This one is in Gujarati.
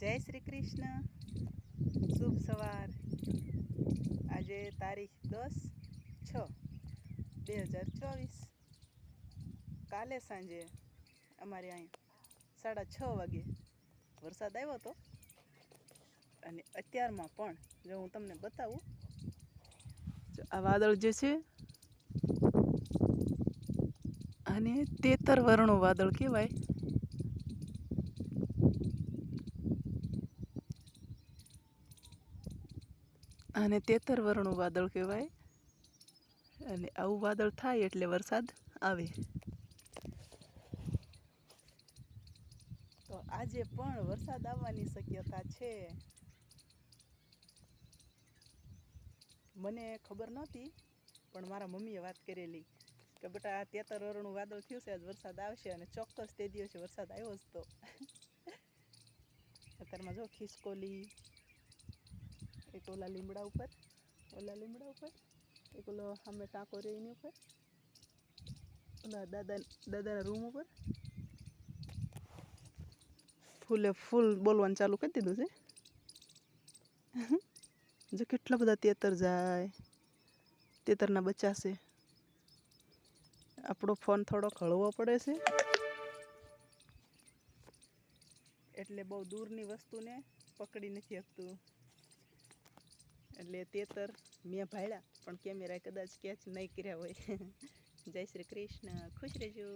જય શ્રી કૃષ્ણ. શુભ સવાર. આજે તારીખ 10/6/2024. કાલે સાંજે અમારે અહીં 6:30 વાગે વરસાદ આવ્યો હતો. અને અત્યારમાં પણ જો હું તમને બતાવું, જો આ વાદળ જે છે આને 13 વર્ણો વાદળ કહેવાય. આને 13 વર્ણો વાદળ કહેવાય. અને આવું વાદળ થાય એટલે વરસાદ આવે. તો આજે પણ વરસાદ આવવાની શક્યતા છે. મને ખબર નહોતી, પણ મારા મમ્મીએ વાત કરેલી કે બેટા આ 13 વર્ણનું વાદળ થયું છે, આજ વરસાદ આવશે. અને ચોક્કસ તે દિવસે વરસાદ આવ્યો જ તો. અત્યારમાં જો ખિસકોલી, એક ઓલા લીમડા ઉપર, એક ઓલો સામે ટાંકો રહે એની ઉપર, ઓલા દાદાના રૂમ ઉપર ફૂલ બોલવાનું ચાલુ કરી દીધું છે. જો કેટલા બધા તેતર જાય, તેતરના બચ્ચા છે. આપણો ફોન થોડોક હળવો પડે છે, એટલે બહુ દૂરની વસ્તુને પકડી નથી શકતું. એટલે તેતર મેં ભાળ્યા, પણ કેમેરા કદાચ કેચ નહીં કર્યા હોય. જય શ્રી કૃષ્ણ. ખુશ રહેજો.